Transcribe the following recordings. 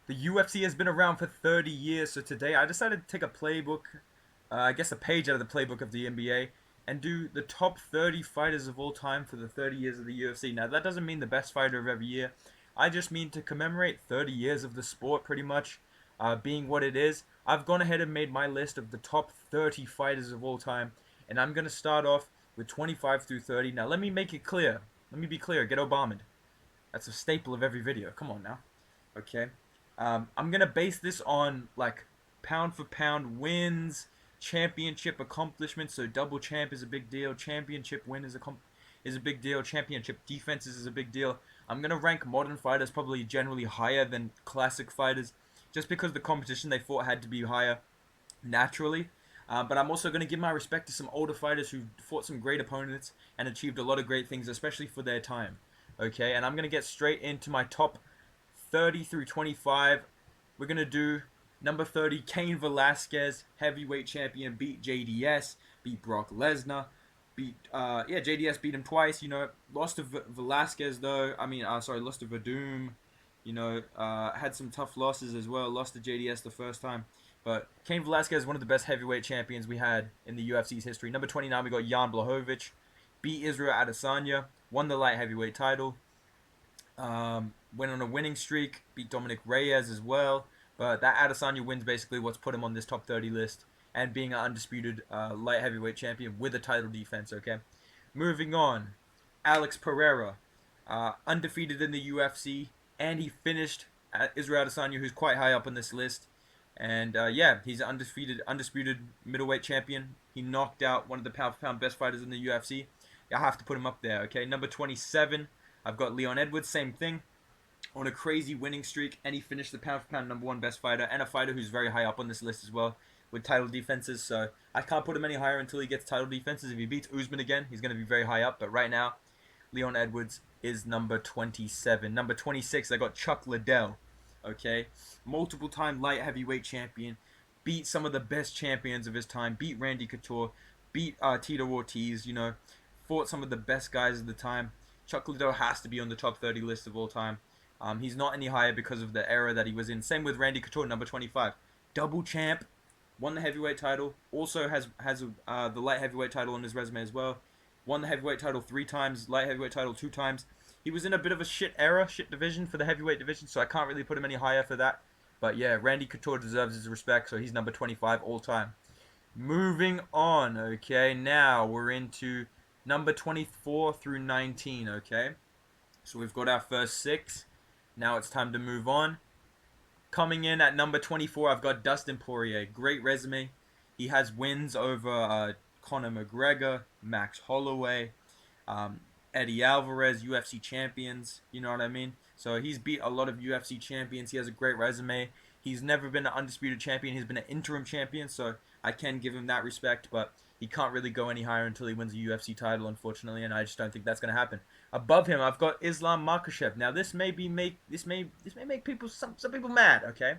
The UFC has been around for 30 years, so today I decided to take a playbook, I guess a page out of the playbook of the NBA, and do the top 30 fighters of all time for the 30 years of the UFC. Now, that doesn't mean the best fighter of every year. I just mean to commemorate 30 years of the sport, pretty much, being what it is. I've gone ahead and made my list of the top 30 fighters of all time, and I'm going to start off with 25 through 30. Now, let me make it clear. Let me be clear. Get Obama'd. That's a staple of every video. Come on now. Okay. I'm gonna base this on like pound for pound wins, championship accomplishments. So double champ is a big deal. Championship win is a big deal. Championship defenses is a big deal. I'm gonna rank modern fighters probably generally higher than classic fighters, just because the competition they fought had to be higher naturally. But I'm also going to give my respect to some older fighters who fought some great opponents and achieved a lot of great things, especially for their time. Okay, and I'm going to get straight into my top 30 through 25. We're going to do number 30, Cain Velasquez, heavyweight champion, beat JDS, beat Brock Lesnar, JDS beat him twice. Lost to Velasquez though. Lost to Verdum. Had some tough losses as well. Lost to JDS the first time. But Cain Velasquez is one of the best heavyweight champions we had in the UFC's history. Number 29, we got Jan Blachowicz. Beat Israel Adesanya. Won the light heavyweight title. Went on a winning streak. Beat Dominic Reyes as well. But that Adesanya win's basically what's put him on this top 30 list. And being an undisputed light heavyweight champion with a title defense, okay? Moving on. Alex Pereira. Undefeated in the UFC. And he finished Israel Adesanya, who's quite high up on this list. And he's an undisputed middleweight champion. He knocked out one of the pound-for-pound best fighters in the UFC. I have to put him up there, okay? Number 27, I've got Leon Edwards, same thing. On a crazy winning streak, and he finished the pound-for-pound number one best fighter, and a fighter who's very high up on this list as well, with title defenses. So I can't put him any higher until he gets title defenses. If he beats Usman again, he's going to be very high up. But right now, Leon Edwards is number 27. Number 26, I got Chuck Liddell. Okay, multiple time light heavyweight champion, beat some of the best champions of his time, beat Randy Couture, beat Tito Ortiz, fought some of the best guys of the time. Chuck Liddell has to be on the top 30 list of all time. He's not any higher because of the era that he was in. Same with Randy Couture, number 25. Double champ, won the heavyweight title, also has the light heavyweight title on his resume as well. Won the heavyweight title 3 times, light heavyweight title 2 times. He was in a bit of a shit division for the heavyweight division, so I can't really put him any higher for that. But yeah, Randy Couture deserves his respect, so he's number 25 all time. Moving on, okay, now we're into number 24 through 19, okay? So we've got our first 6. Now it's time to move on. Coming in at number 24, I've got Dustin Poirier. Great resume. He has wins over Conor McGregor, Max Holloway, Eddie Alvarez, UFC champions. You know what I mean? So he's beat a lot of UFC champions. He has a great resume. He's never been an undisputed champion. He's been an interim champion, so I can give him that respect. But he can't really go any higher until he wins a UFC title, unfortunately, and I just don't think that's going to happen. Above him, I've got Islam Makhachev. Now this may make people some people mad. Okay,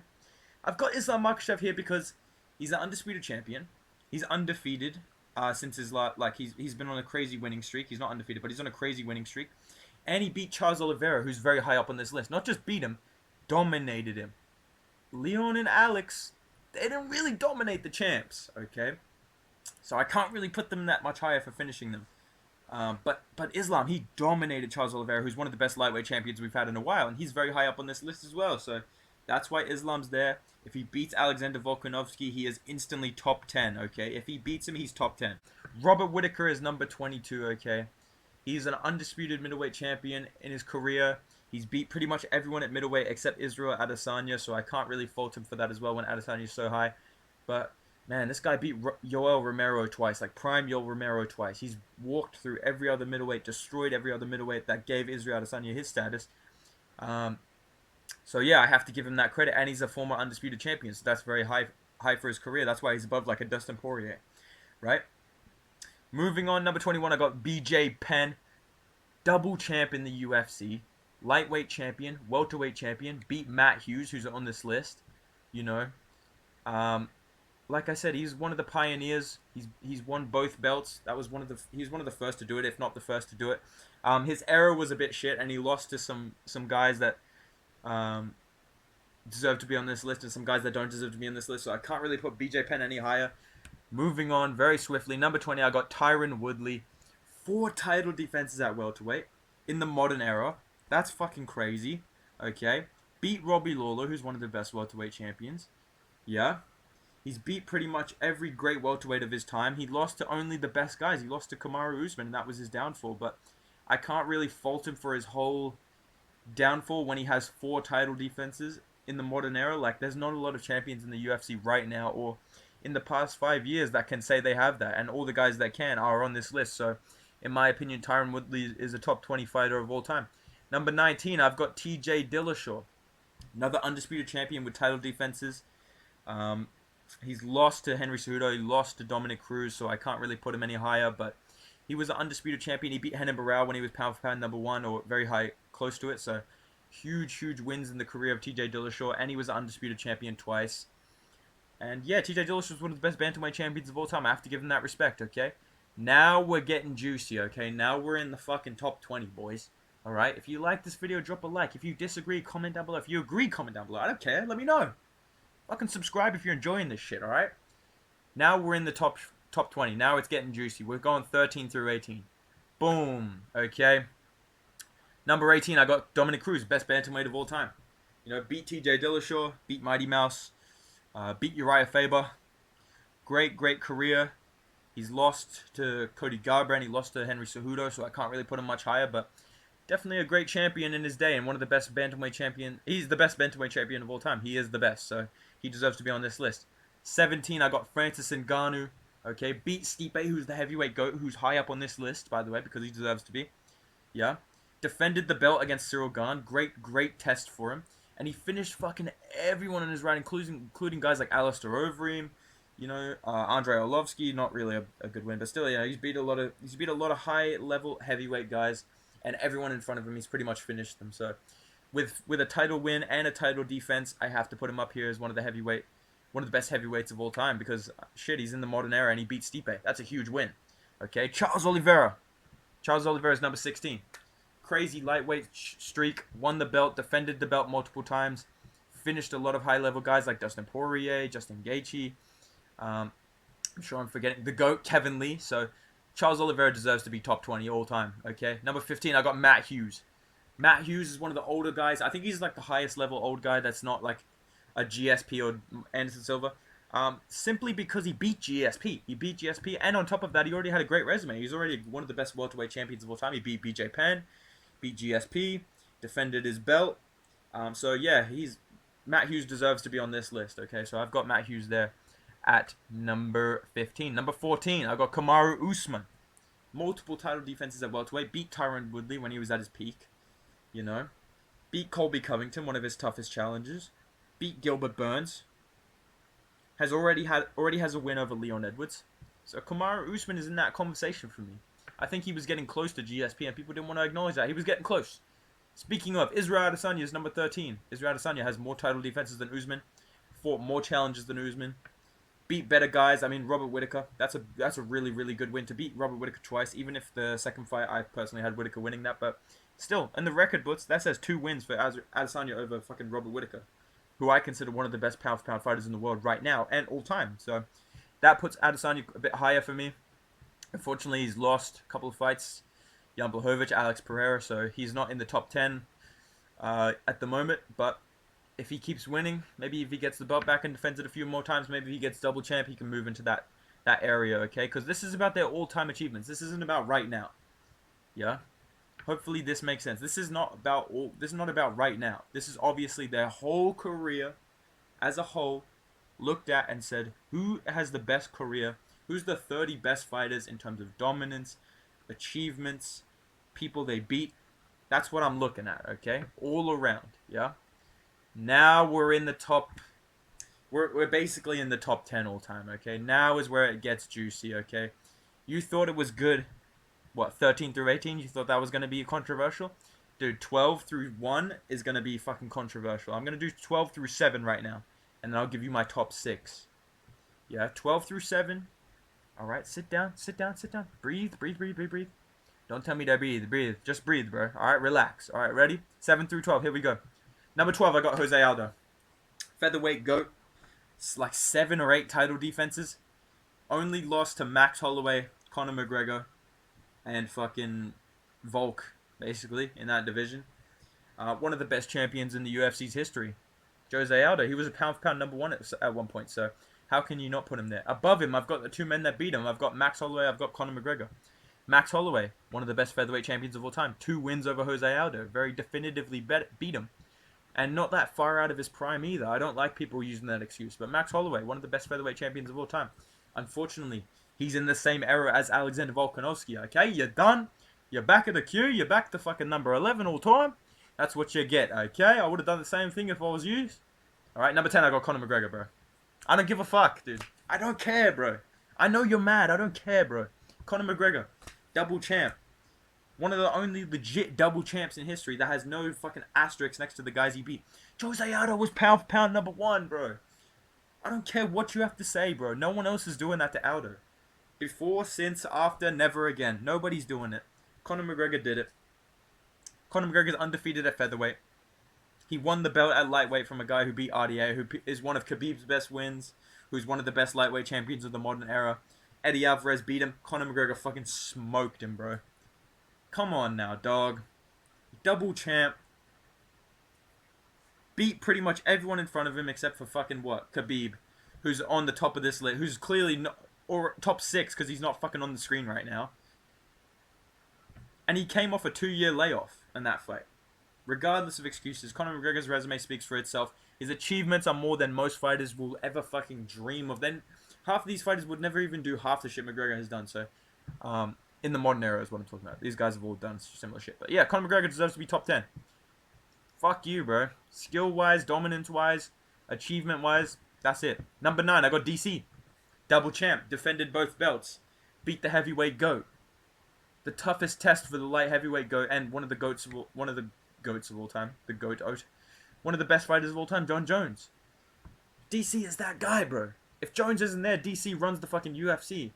I've got Islam Makhachev here because he's an undisputed champion. He's undefeated since he's been on a crazy winning streak. He's not undefeated, but he's on a crazy winning streak. And he beat Charles Oliveira, who's very high up on this list. Not just beat him, dominated him. Leon and Alex, they didn't really dominate the champs, okay? So I can't really put them that much higher for finishing them. But Islam, he dominated Charles Oliveira, who's one of the best lightweight champions we've had in a while, and he's very high up on this list as well. So that's why Islam's there. If he beats Alexander Volkanovski, he is instantly top 10, okay? If he beats him, he's top 10. Robert Whittaker is number 22, okay? He's an undisputed middleweight champion in his career. He's beat pretty much everyone at middleweight except Israel Adesanya, so I can't really fault him for that as well when Adesanya is so high. But, man, this guy beat Yoel Romero twice, like prime Yoel Romero twice. He's walked through every other middleweight, destroyed every other middleweight that gave Israel Adesanya his status. So yeah, I have to give him that credit, and he's a former undisputed champion, so that's very high for his career. That's why he's above like a Dustin Poirier, right? Moving on, number 21, I got BJ Penn, double champ in the UFC, lightweight champion, welterweight champion, beat Matt Hughes, who's on this list. You know, like I said, he's one of the pioneers. He's won both belts. He's one of the first to do it, if not the first to do it. His era was a bit shit, and he lost to some guys that deserve to be on this list and some guys that don't deserve to be on this list. So I can't really put BJ Penn any higher. Moving on very swiftly. Number 20, I got Tyron Woodley. 4 title defenses at welterweight in the modern era. That's fucking crazy. Okay. Beat Robbie Lawler, who's one of the best welterweight champions. Yeah. He's beat pretty much every great welterweight of his time. He lost to only the best guys. He lost to Kamaru Usman, and that was his downfall. But I can't really fault him for his whole downfall when he has 4 title defenses in the modern era. Like, there's not a lot of champions in the UFC right now or in the past 5 years that can say they have that, and all the guys that can are on this list. So, in my opinion, Tyron Woodley is a top 20 fighter of all time. Number 19, I've got TJ Dillashaw, another undisputed champion with title defenses. Um, he's lost to Henry Cejudo, he lost to Dominic Cruz, so I can't really put him any higher, but he was an undisputed champion. He beat Renan Barão when he was pound for pound number 1 or very high, close to it. So huge wins in the career of TJ Dillashaw, and he was an undisputed champion twice. And yeah, TJ Dillashaw was one of the best bantamweight champions of all time. I have to give him that respect, okay? Now we're getting juicy, okay? Now we're in the fucking top 20, boys. Alright? If you like this video, drop a like. If you disagree, comment down below. If you agree, comment down below. I don't care. Let me know. Fucking subscribe if you're enjoying this shit, alright? Now we're in the top 20. Now it's getting juicy. We're going 13 through 18. Boom. Okay. Number 18, I got Dominic Cruz, best bantamweight of all time. You know, beat TJ Dillashaw, beat Mighty Mouse, beat Uriah Faber. Great career. He's lost to Cody Garbrandt. He lost to Henry Cejudo, so I can't really put him much higher, but definitely a great champion in his day and one of the best bantamweight champion. He's the best bantamweight champion of all time. He is the best, so he deserves to be on this list. 17, I got Francis Ngannou. Okay, beat Stipe, who's the heavyweight GOAT, who's high up on this list, by the way, because he deserves to be. Yeah. Defended the belt against Cyril Gane. Great test for him. And he finished fucking everyone in his round, including guys like Alistair Overeem, you know, Andrei Arlovsky. Not really a good win, but still, yeah, he's beat a lot of high level heavyweight guys, and everyone in front of him, he's pretty much finished them. So, with a title win and a title defense, I have to put him up here as one of the best heavyweights of all time, because shit, he's in the modern era and he beat Stipe. That's a huge win. Okay, Charles Oliveira. Charles Oliveira is number 16. Crazy lightweight streak, won the belt, defended the belt multiple times, finished a lot of high-level guys like Dustin Poirier, Justin Gaethje. I'm sure I'm forgetting the GOAT, Kevin Lee. So Charles Oliveira deserves to be top 20 all time. Okay, number 15, I got Matt Hughes. Matt Hughes is one of the older guys. I think he's like the highest level old guy that's not like a GSP or Anderson Silva. Simply because he beat GSP. He beat GSP, and on top of that, he already had a great resume. He's already one of the best welterweight champions of all time. He beat BJ Penn, beat GSP, defended his belt. So yeah, Matt Hughes deserves to be on this list. Okay, so I've got Matt Hughes there at number 15. Number 14, I got Kamaru Usman. Multiple title defenses at welterweight. Beat Tyron Woodley when he was at his peak. You know, beat Colby Covington, one of his toughest challenges. Beat Gilbert Burns. Already has a win over Leon Edwards. So Kamaru Usman is in that conversation for me. I think he was getting close to GSP, and people didn't want to acknowledge that. He was getting close. Speaking of, Israel Adesanya is number 13. Israel Adesanya has more title defenses than Usman, fought more challenges than Usman, beat better guys. I mean, Robert Whittaker. That's a really good win to beat Robert Whittaker twice. Even if the second fight, I personally had Whittaker winning that, but still, in the record books, that says 2 wins for Adesanya over fucking Robert Whittaker, who I consider one of the best pound-for-pound fighters in the world right now and all time. So that puts Adesanya a bit higher for me. Unfortunately, he's lost a couple of fights. Jan Blachowicz, Alex Pereira, so he's not in the top 10 at the moment. But if he keeps winning, maybe if he gets the belt back and defends it a few more times, maybe if he gets double champ, he can move into that area, okay? Because this is about their all-time achievements. This isn't about right now. Yeah? Hopefully this makes sense. This is not about right now. This is obviously their whole career as a whole looked at and said, who has the best career? Who's the 30 best fighters in terms of dominance, achievements, people they beat? That's what I'm looking at, okay? All around, yeah? Now we're in the top... We're basically in the top 10 all time, okay? Now is where it gets juicy, okay? You thought it was good... What, 13 through 18? You thought that was going to be controversial? Dude, 12 through 1 is going to be fucking controversial. I'm going to do 12 through 7 right now. And then I'll give you my top 6. Yeah, 12 through 7. Alright, sit down. Breathe. Don't tell me to breathe. Just breathe, bro. Alright, relax. Alright, ready? 7 through 12, here we go. Number 12, I got Jose Aldo. Featherweight GOAT. It's like 7 or 8 title defenses. Only lost to Max Holloway, Conor McGregor, and fucking Volk, basically, in that division. One of the best champions in the UFC's history. Jose Aldo. He was a pound for pound number one at one point, so how can you not put him there? Above him, I've got the 2 men that beat him. I've got Max Holloway, I've got Conor McGregor. Max Holloway, one of the best featherweight champions of all time. 2 wins over Jose Aldo. Very definitively beat him. And not that far out of his prime either. I don't like people using that excuse. But Max Holloway, one of the best featherweight champions of all time. Unfortunately, he's in the same era as Alexander Volkanovski. Okay, you're done. You're back at the queue. You're back to fucking number 11 all time. That's what you get, okay? I would have done the same thing if I was you. Alright, number 10, I got Conor McGregor, bro. I don't give a fuck, dude. I don't care, bro. I know you're mad. I don't care, bro. Conor McGregor, double champ. One of the only legit double champs in history that has no fucking asterisks next to the guys he beat. Jose Aldo was pound for pound number 1, bro. I don't care what you have to say, bro. No one else is doing that to Aldo. Before, since, after, never again. Nobody's doing it. Conor McGregor did it. Conor McGregor's undefeated at featherweight. He won the belt at lightweight from a guy who beat RDA, who is one of Khabib's best wins, who's one of the best lightweight champions of the modern era. Eddie Alvarez beat him. Conor McGregor fucking smoked him, bro. Come on now, dog. Double champ. Beat pretty much everyone in front of him except for fucking what? Khabib, who's on the top of this list, who's clearly not, or top 6 because he's not fucking on the screen right now. And he came off a 2-year layoff in that fight. Regardless of excuses, Conor McGregor's resume speaks for itself. His achievements are more than most fighters will ever fucking dream of. Then half of these fighters would never even do half the shit McGregor has done. So, in the modern era is what I'm talking about. These guys have all done similar shit. But yeah, Conor McGregor deserves to be top 10. Fuck you, bro. Skill-wise, dominance-wise, achievement-wise, that's it. Number 9, I got DC. Double champ, defended both belts, beat the heavyweight GOAT. The toughest test for the light heavyweight GOAT and one of the goats of all time, the GOAT. One of the best fighters of all time, John Jones. DC is that guy, bro. If Jones isn't there, DC runs the fucking UFC.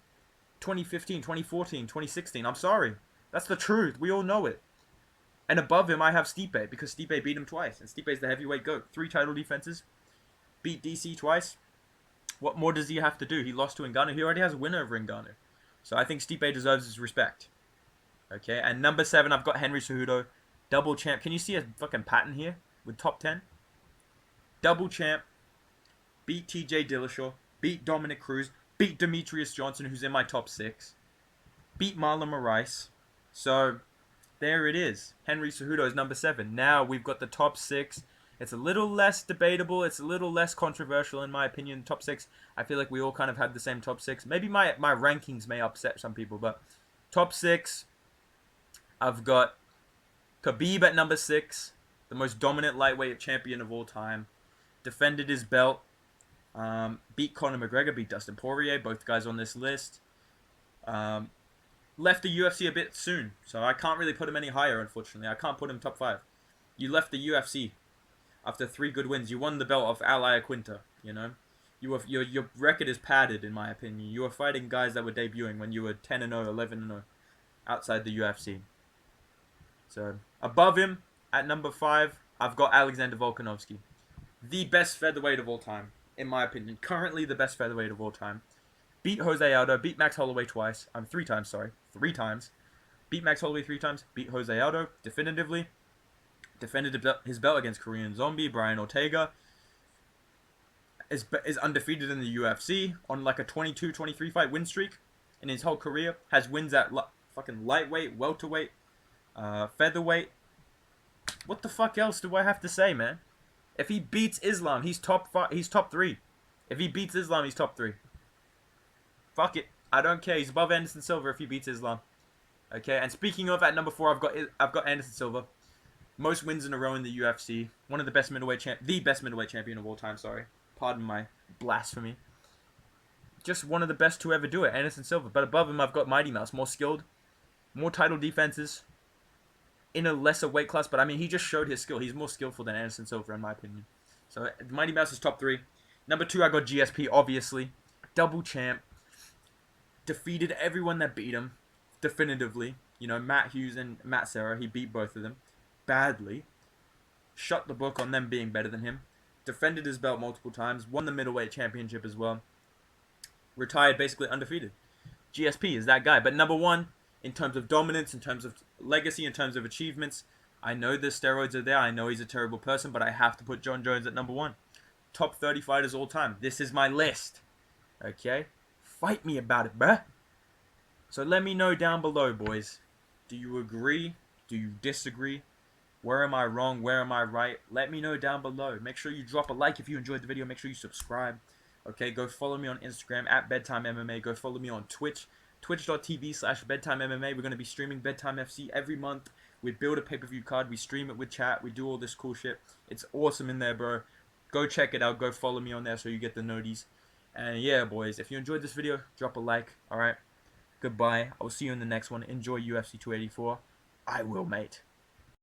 2015, 2014, 2016. I'm sorry. That's the truth. We all know it. And above him, I have Stipe, because Stipe beat him twice. And Stipe's the heavyweight GOAT. 3 title defenses. Beat DC twice. What more does he have to do? He lost to Ngannou. He already has a win over Ngannou. So I think Stipe deserves his respect. Okay, and number 7, I've got Henry Cejudo. Double champ. Can you see a fucking pattern here with top 10? Double champ. Beat TJ Dillashaw. Beat Dominic Cruz. Beat Demetrius Johnson, who's in my top 6. Beat Marlon Moraes. So, there it is. Henry Cejudo is number 7. Now we've got the top 6. It's a little less debatable. It's a little less controversial in my opinion. Top 6, I feel like we all kind of had the same top 6. Maybe my rankings may upset some people, but top 6, I've got Khabib at number 6, the most dominant lightweight champion of all time. Defended his belt. Beat Conor McGregor, beat Dustin Poirier, both guys on this list. Left the UFC a bit soon, so I can't really put him any higher, unfortunately. I can't put him top 5. You left the UFC after 3 good wins. You won the belt off Al Iaquinta, you know? Your record is padded, in my opinion. You were fighting guys that were debuting when you were 10-0, 11-0 outside the UFC. So, above him, at number 5, I've got Alexander Volkanovski. The best featherweight of all time, in my opinion. Currently the best featherweight of all time. Beat Jose Aldo, beat Max Holloway twice. 3 times, sorry. 3 times. Beat Max Holloway 3 times. Beat Jose Aldo, definitively. Defended his belt against Korean Zombie, Brian Ortega. Is undefeated in the UFC on like a 22-23 fight win streak in his whole career. Has wins at fucking lightweight, welterweight, featherweight. What the fuck else do I have to say, man? If he beats Islam, he's top 3. If he beats Islam, he's top 3. Fuck it. I don't care. He's above Anderson Silva if he beats Islam. Okay, and speaking of, at number 4, I've got Anderson Silva. Most wins in a row in the UFC. One of the best the best middleweight champion of all time, sorry. Pardon my blasphemy. Just one of the best to ever do it, Anderson Silva. But above him, I've got Mighty Mouse. More skilled. More title defenses. In a lesser weight class. But, I mean, he just showed his skill. He's more skillful than Anderson Silva, in my opinion. So, Mighty Mouse is top 3. Number 2, I got GSP, obviously. Double champ. Defeated everyone that beat him. Definitively. You know, Matt Hughes and Matt Serra. He beat both of them. Badly. Shut the book on them being better than him. defended his belt multiple times, won the middleweight championship as well, retired basically undefeated. GSP is that guy. But number one, in terms of dominance, in terms of legacy, in terms of achievements, I know the steroids are there. I know he's a terrible person, but I have to put John Jones at number one. Top 30 fighters all time. This is my list. Okay? Fight me about it, bruh. So let me know down below, boys. Do you agree? Do you disagree? Where am I wrong? Where am I right? Let me know down below. Make sure you drop a like if you enjoyed the video. Make sure you subscribe. Okay, go follow me on Instagram at Bedtime MMA. Go follow me on Twitch, twitch.tv/Bedtime MMA. We're going to be streaming Bedtime FC every month. We build a pay-per-view card. We stream it with chat. We do all this cool shit. It's awesome in there, bro. Go check it out. Go follow me on there so you get the noties. And yeah, boys, if you enjoyed this video, drop a like. All right. Goodbye. I will see you in the next one. Enjoy UFC 284. I will, mate.